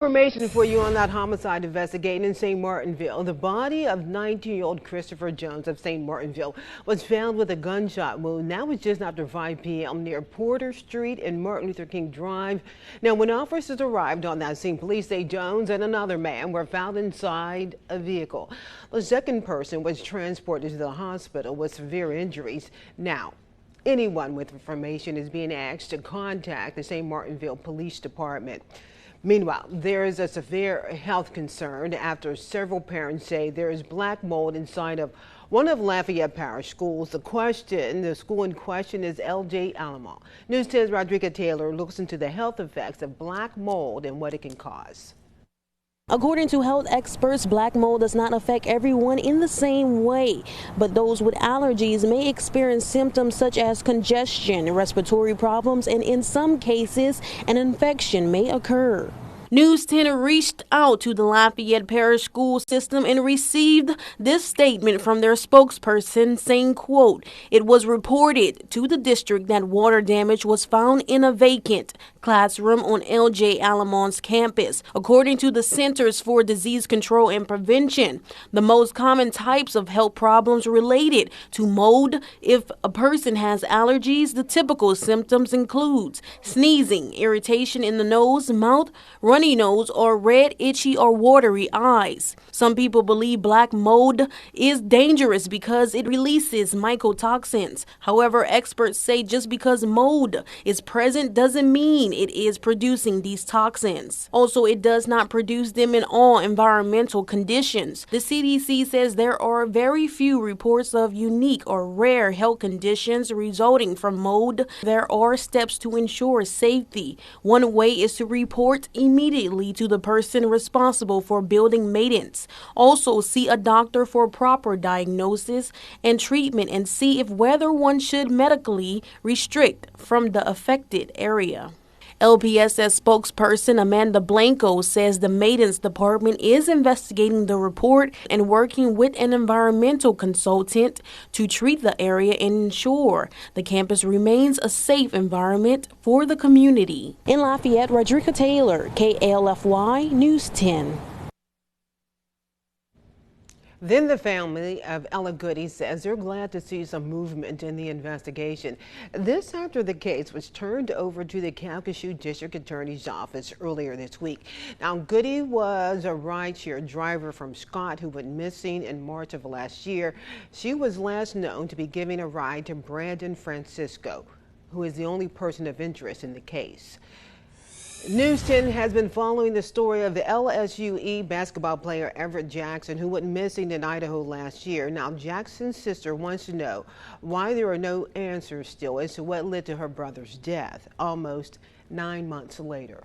Information for you on that homicide investigating in St. Martinville. The body of 19-year-old Christopher Jones of St. Martinville was found with a gunshot wound. That was just after 5 p.m. near Porter Street and Martin Luther King Drive. Now, when officers arrived on that scene, police say Jones and another man were found inside a vehicle. The second person was transported to the hospital with severe injuries. Now, anyone with information is being asked to contact the St. Martinville Police Department. Meanwhile, there is a severe health concern after several parents say there is black mold inside of one of Lafayette Parish schools. The school in question is L.J. Alamo. News 10's Rodriguez Taylor looks into the health effects of black mold and what it can cause. According to health experts, black mold does not affect everyone in the same way, but those with allergies may experience symptoms such as congestion, respiratory problems, and in some cases, an infection may occur. News 10 reached out to the Lafayette Parish School System and received this statement from their spokesperson saying, quote, "It was reported to the district that water damage was found in a vacant classroom on L.J. Alamon's campus. According to the Centers for Disease Control and Prevention, the most common types of health problems related to mold, if a person has allergies, the typical symptoms include sneezing, irritation in the nose, mouth, runny nose, or red, itchy, or watery eyes. Some people believe black mold is dangerous because it releases mycotoxins. However, experts say just because mold is present doesn't mean it is producing these toxins. Also, it does not produce them in all environmental conditions. The CDC says there are very few reports of unique or rare health conditions resulting from mold. There are steps to ensure safety. One way is to report immediately to the person responsible for building maintenance. Also, see a doctor for proper diagnosis and treatment and see if whether one should medically restrict from the affected area. LPSS spokesperson Amanda Blanco says the maintenance department is investigating the report and working with an environmental consultant to treat the area and ensure the campus remains a safe environment for the community. In Lafayette, Rodriguez Taylor, KLFY News 10. Then the family of Ella Goody says they're glad to see some movement in the investigation. This after the case was turned over to the Calcasieu District Attorney's Office earlier this week. Now, Goody was a rideshare driver from Scott who went missing in March of last year. She was last known to be giving a ride to Brandon Francisco, who is the only person of interest in the case. News 10 has been following the story of the LSUE basketball player Everett Jackson, who went missing in Idaho last year. Now, Jackson's sister wants to know why there are no answers still as to what led to her brother's death almost 9 months later.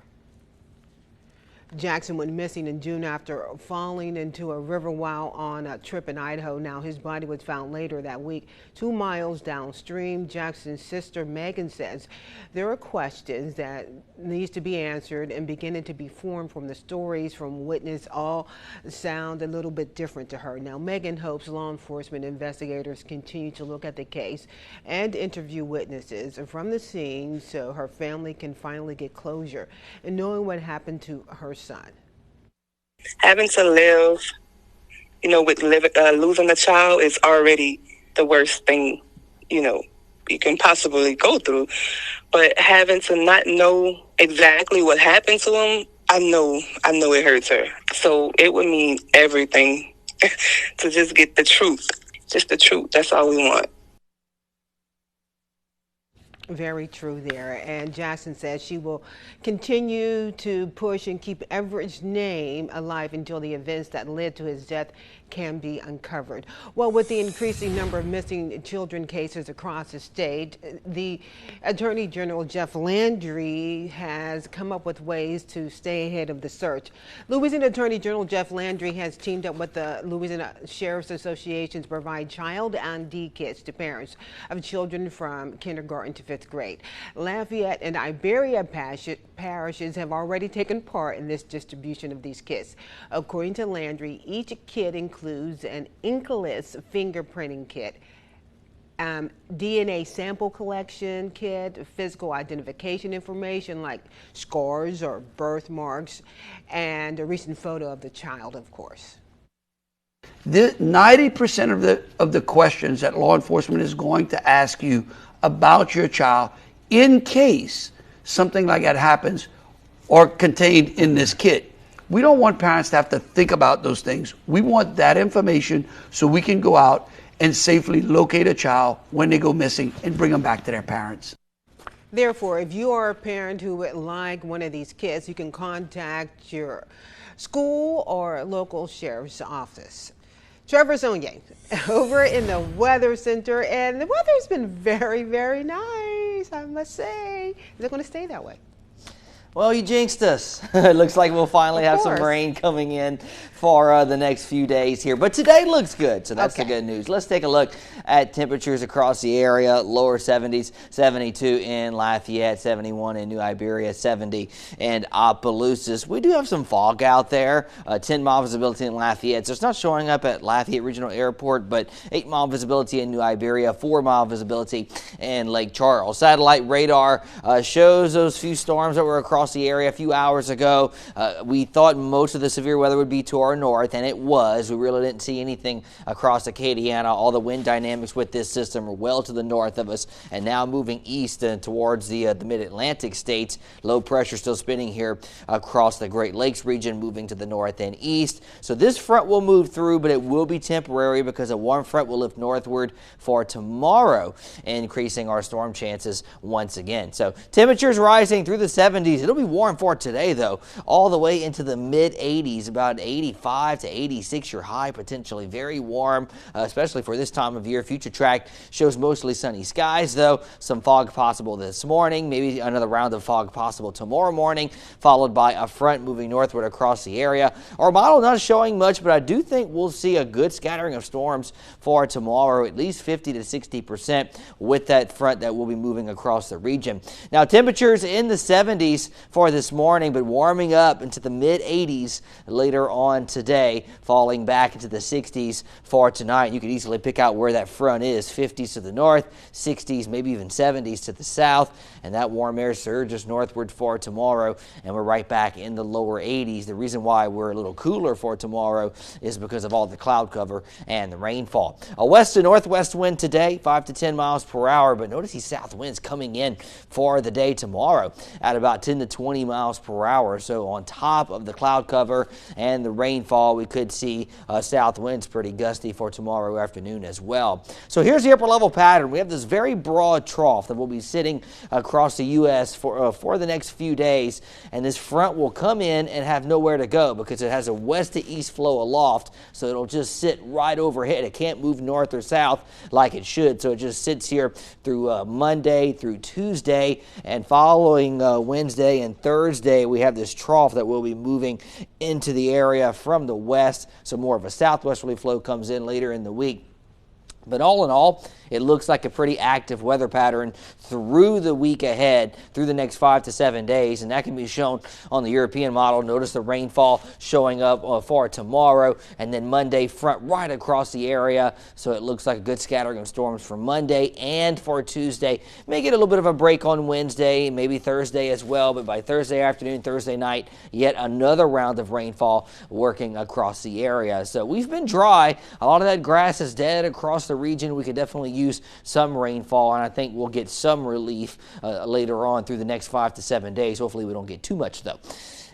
Jackson went missing in June after falling into a river while on a trip in Idaho. Now, his body was found later that week 2 miles downstream. Jackson's sister Megan says there are questions that needs to be answered and beginning to be formed from the stories from witness all sound a little bit different to her. Now, Megan hopes law enforcement investigators continue to look at the case and interview witnesses from the scene so her family can finally get closure and knowing what happened to her son. Having to live, with losing a child is already the worst thing, you can possibly go through. But having to not know exactly what happened to him, I know it hurts her. So it would mean everything to just get the truth. Just the truth. That's all we want. Very true there. And Jackson says she will continue to push and keep Everett's name alive until the events that led to his death can be uncovered. Well, with the increasing number of missing children cases across the state, the Attorney General Jeff Landry has come up with ways to stay ahead of the search. Louisiana Attorney General Jeff Landry has teamed up with the Louisiana Sheriff's Association to provide child ID kits to parents of children from kindergarten to 5th grade. Lafayette and Iberia parishes have already taken part in this distribution of these kits. According to Landry, each kit includes an inkless fingerprinting kit, DNA sample collection kit, physical identification information like scars or birthmarks, and a recent photo of the child, of course. 90% of the questions that law enforcement is going to ask you about your child in case something like that happens are contained in this kit. We don't want parents to have to think about those things. We want that information so we can go out and safely locate a child when they go missing and bring them back to their parents. Therefore, if you are a parent who would like one of these kits, you can contact your school or local sheriff's office. Trevor Zonye over in the Weather Center, and the weather's been very, very nice, I must say. Is it going to stay that way? Well, you jinxed us. It looks like we'll finally have some rain coming in for the next few days here. But today looks good, so that's the good news. Let's take a look at temperatures across the area. Lower 70s, 72 in Lafayette, 71 in New Iberia, 70 in Opelousas. We do have some fog out there, 10-mile visibility in Lafayette. So it's not showing up at Lafayette Regional Airport, but 8-mile visibility in New Iberia, 4-mile visibility in Lake Charles. Satellite radar shows those few storms that were across the area a few hours ago. We thought most of the severe weather would be to our north, and it was. We really didn't see anything across Acadiana. All the wind dynamics with this system are well to the north of us, and now moving east and towards the mid-Atlantic states. Low pressure still spinning here across the Great Lakes region, moving to the north and east. So this front will move through, but it will be temporary because a warm front will lift northward for tomorrow, increasing our storm chances once again. So temperatures rising through the 70s. It'll be warm for today, though, all the way into the mid-80s, about 85 to 86 your high, potentially very warm, especially for this time of year. Future track shows mostly sunny skies, though. Some fog possible this morning, maybe another round of fog possible tomorrow morning, followed by a front moving northward across the area. Our model not showing much, but I do think we'll see a good scattering of storms for tomorrow, at least 50 to 60% with that front that will be moving across the region. Now, temperatures in the 70s for this morning, but warming up into the mid-80s later on today, falling back into the 60s for tonight. You can easily pick out where that front is. 50s to the north, 60s, maybe even 70s to the south, and that warm air surges northward for tomorrow, and we're right back in the lower 80s. The reason why we're a little cooler for tomorrow is because of all the cloud cover and the rainfall. A west to northwest wind today, 5 to 10 miles per hour, but notice these south winds coming in for the day tomorrow at about 10 to 20 miles per hour. So on top of the cloud cover and the rainfall, we could see south winds pretty gusty for tomorrow afternoon as well. So here's the upper level pattern. We have this very broad trough that will be sitting across the U.S. for the next few days, and this front will come in and have nowhere to go because it has a west to east flow aloft, so it'll just sit right overhead. It can't move north or south like it should, so it just sits here through Monday through Tuesday, and following Wednesday and Thursday, we have this trough that will be moving into the area from the west, so more of a southwesterly flow comes in later in the week. But all in all, it looks like a pretty active weather pattern through the week ahead, through the next 5 to 7 days, and that can be shown on the European model. Notice the rainfall showing up for tomorrow, and then Monday front right across the area, so it looks like a good scattering of storms for Monday and for Tuesday. May get a little bit of a break on Wednesday, maybe Thursday as well, but by Thursday afternoon, Thursday night, yet another round of rainfall working across the area. So we've been dry. A lot of that grass is dead across the region. We could definitely use some rainfall, and I think we'll get some relief later on through the next 5 to 7 days. Hopefully we don't get too much, though.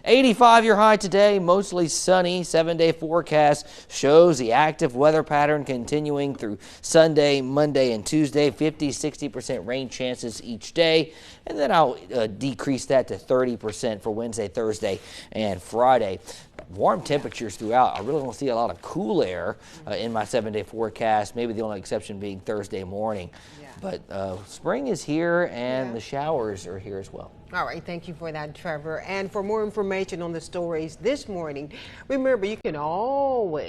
85 your high today, mostly sunny. 7-day forecast shows the active weather pattern continuing through Sunday, Monday, and Tuesday. 50-60% rain chances each day, and then I'll decrease that to 30% for Wednesday, Thursday, and Friday. Warm temperatures throughout. I really don't see a lot of cool air in my 7-day forecast, maybe the only exception being Thursday morning. Yeah. But spring is here, and the showers are here as well. All right, thank you for that, Trevor. And for more information on the stories this morning, remember you can always